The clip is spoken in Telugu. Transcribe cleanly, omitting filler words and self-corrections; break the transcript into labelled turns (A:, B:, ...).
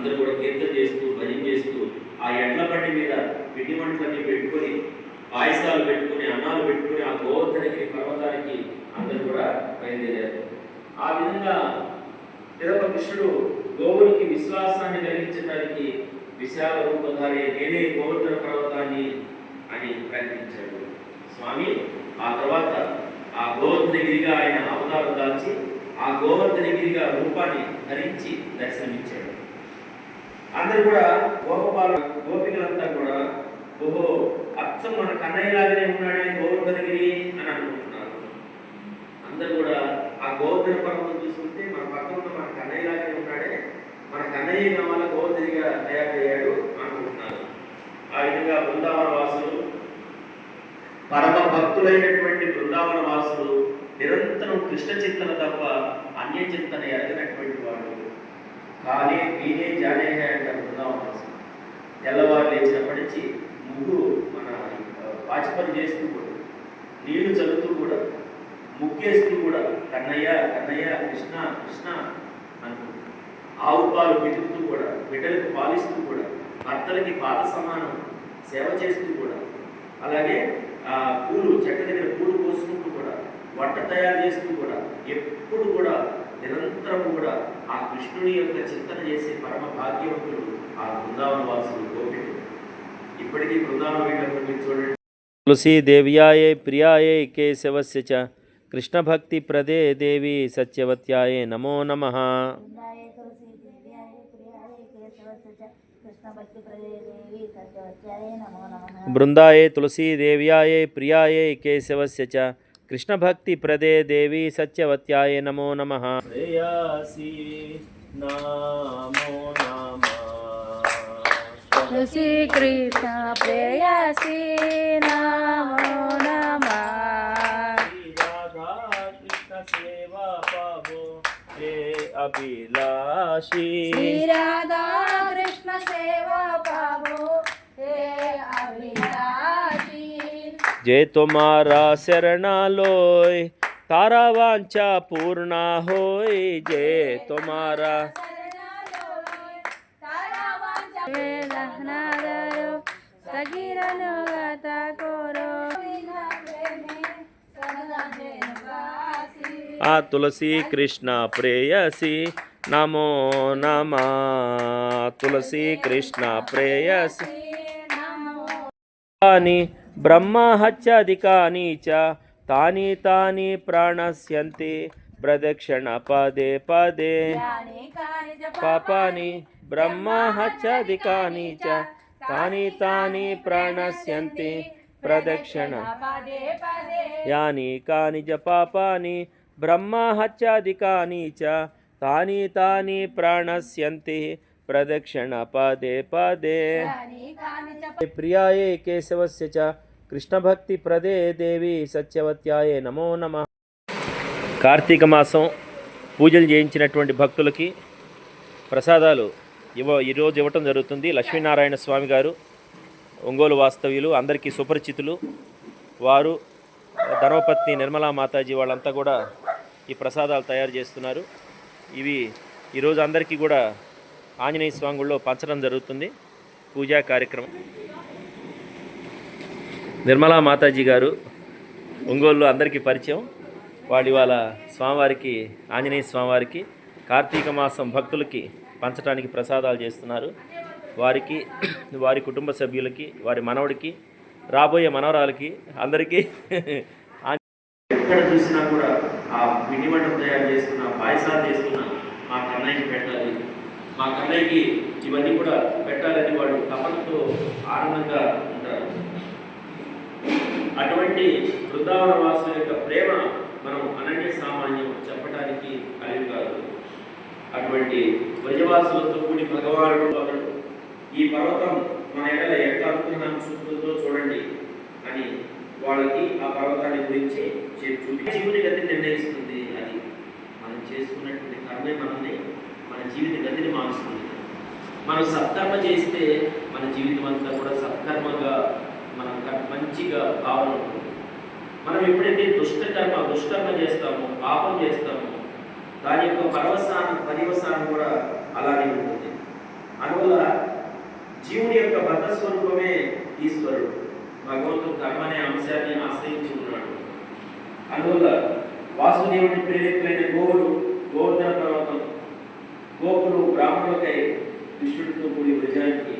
A: అందరూ కూడా కీర్తన చేస్తూ భజన చేస్తూ ఆ ఎడ్ల బండి మీద పిండి వంటలన్నీ పెట్టుకొని పాయసాలు పెట్టుకుని అన్నాలు పెట్టుకుని ఆ గోవర్ధనగిరి పర్వతానికి అందరూ కూడా బయలుదేరారు. ఆ విధంగా పిదప కృష్ణుడు గోవులకి విశ్వాసాన్ని కలిగించడానికి విశాల రూపధారి నేనే గోవర్ధన పర్వతాన్ని అని ప్రకటించాడు స్వామి. ఆ తర్వాత ఆ గోవర్ధనగిరిగా ఆయన అవతారం దాల్చి ఆ గోవర్ధనగిరిగా రూపాన్ని ధరించి దర్శనమిచ్చాడు. అందరూ కూడా గోపికలంతా కూడా ఓహో అచ్చం మన కన్నయ్యలాగానే ఉన్నాడే గోవర్ధనగిరి అని అనుకుంటున్నారు. అందరూ కూడా ఆ గోవర్ధన పర్వతం చూసుకుంటే మన పక్కన మన కన్నయ్యలాగానే ఉన్నాడే, మన కన్నయ్య వల్ల గోవర్ధనిగా తయారయ్యాడు అనుకుంటున్నారు. ఆ విధంగా బృందావన వాసులు, పరమ భక్తులైనటువంటి బృందావన వాసులు నిరంతరం కృష్ణ చింతన తప్ప అన్య చింతన ఎరగినటువంటి వాడు. కానీ వీనే జానే అంటారు బృందావన వాసులు. తెల్లవారు లేచినప్పటి నుంచి ముగ్గు మన వాచిపని చేస్తూ కూడా, నీళ్లు చల్లుతూ కూడా, ముగ్గేస్తూ కూడా కన్నయ్య కన్నయ్య కృష్ణ కృష్ణ అనుకుంటారు. ఆవు పాలు పితుకుతూ కూడా, బిడ్డలకు పాలిస్తూ కూడా, భర్తలకి పాద సమానం సేవ చేస్తూ కూడా, అలాగే పూలు చెట్ల దగ్గర పూలు కోసుకుంటూ కూడా, వంట తయారు చేస్తూ కూడా, ఎప్పుడు కూడా నిరంతరం కూడా ఆ కృష్ణుని యొక్క చింతన చేసే పరమ భాగ్యవంతుడు ఆ బృందావన వాసులు గోపికుడు. ఇప్పటికీ బృందావనం వెళ్ళినప్పుడు మీరు చూడండి.
B: తులసీ దేవ్యాయే ప్రియాయే కేశవస్య చ కృష్ణ భక్తి ప్రదే దేవి సత్యవత్యాయే నమో నమః. బృందాయే తులసీ దేవ్యాయే ప్రియాయే కేశవస్య చ కృష్ణ భక్తి ప్రదే దేవి సత్యవత్యాయే నమో నమః. ప్రేయసి నమో నమః.
C: తులసీ కృష్ణ ప్రేయసి నమో నమః.
B: రాధా కృష్ణ సేవా పావో హే అభిలాషి.
C: రాధా కృష్ణ సేవా పావో హే అభిలాషి.
B: जय तुम्हारा शरणा लोय तारा वांछा पूर्णा होय. जय तुम्हारा तुलसी कृष्ण प्रेयसी नमो नमः. तुलसी कृष्ण प्रेयसी ब्रह्महत्याधिकानि च तानि तानि प्रणश्यन्ति प्रदक्षिण पदे पदे पापानि. ब्रह्महत्याधिकानि च तानि तानि प्रणश्यन्ति प्रदक्षिण यानि कानि च पापानि. ब्रह्महत्याधिकानि च तानि तानि प्रणश्यन्ति प्रदक्षिण पदे पदे. प्रियाये केशवस्य च कृष्ण भक्ति प्रदे देवी సత్యవత్యాయే నమో నమః. కార్తీక మాసం పూజలు చేయించినటువంటి భక్తులకి ప్రసాదాలు ఈరోజు ఇవ్వటం జరుగుతుంది. లక్ష్మీనారాయణ స్వామి గారు ఒంగోలు వాస్తవ్యులు, అందరికీ సుపరిచితులు. వారు ధర్మపత్ని నిర్మలా మాతాజీ వాళ్ళంతా కూడా ఈ ప్రసాదాలు తయారు చేస్తున్నారు. ఇవి ఈరోజు అందరికీ కూడా ఆంజనేయ స్వామి గుడిలో పంచడం జరుగుతుంది. పూజా కార్యక్రమం. నిర్మలా మాతాజీ గారు ఒంగోలులో అందరికీ పరిచయం. వాళ్ళు ఇవాళ స్వామివారికి, ఆంజనేయ స్వామివారికి కార్తీక మాసం భక్తులకి పంచడానికి ప్రసాదాలు చేస్తున్నారు. వారికి, వారి కుటుంబ సభ్యులకి, వారి మనవడికి, రాబోయే మనవరాలకి అందరికీ
A: ఎక్కడ చూసినా కూడా ఆ పిండి వంటలు తయారు చేస్తున్న, పాయసాలు చేస్తున్న మా కన్నయ్యకి పెట్టాలి, మా కన్నయ్యకి ఇవన్నీ కూడా పెట్టాలని వాడు తపనతో ఆనందంగా ఉంటారు. అటువంటి బృందావన వాసుల యొక్క ప్రేమ మనం అనన్య సామాన్యం చెప్పడానికి కలిగి కాదు. అటువంటి బ్రజవాసులతో కూడి భగవానుడు ఒకడు ఈ పర్వతం మన ఎడల ఎట్లా అనుకున్నాం చూపులతో చూడండి అని వాళ్ళకి ఆ పర్వతాన్ని గురించి చూపి జీవుని గతి నిర్ణయిస్తుంది. అది మనం చేసుకున్నటువంటి కర్మే మనల్ని, మన జీవిత గతిని మారుస్తుంది. మనం సత్కర్మ చేస్తే మన జీవితం అంతా కూడా సత్కర్మగా, మనం మంచిగా భావన ఉంటుంది. మనం ఎప్పుడైతే దుష్కర్మ చేస్తామో, పాపం చేస్తామో, దాని యొక్క పర్యవసానం కూడా అలానే ఉంటుంది. అందువల్ల జీవుని యొక్క బద్ధ స్వరూపమే ఈశ్వరుడు. భగవంతుడు కర్మ అనే అంశాన్ని ఆశ్రయించి ఉన్నాడు. అందువల్ల వాసుదేవుని ప్రేరితులైన గోవులు గోవర్ధన పర్వతం, గోపులు బ్రాహ్మణులకై కృష్ణుడితో కూడి వృజానికి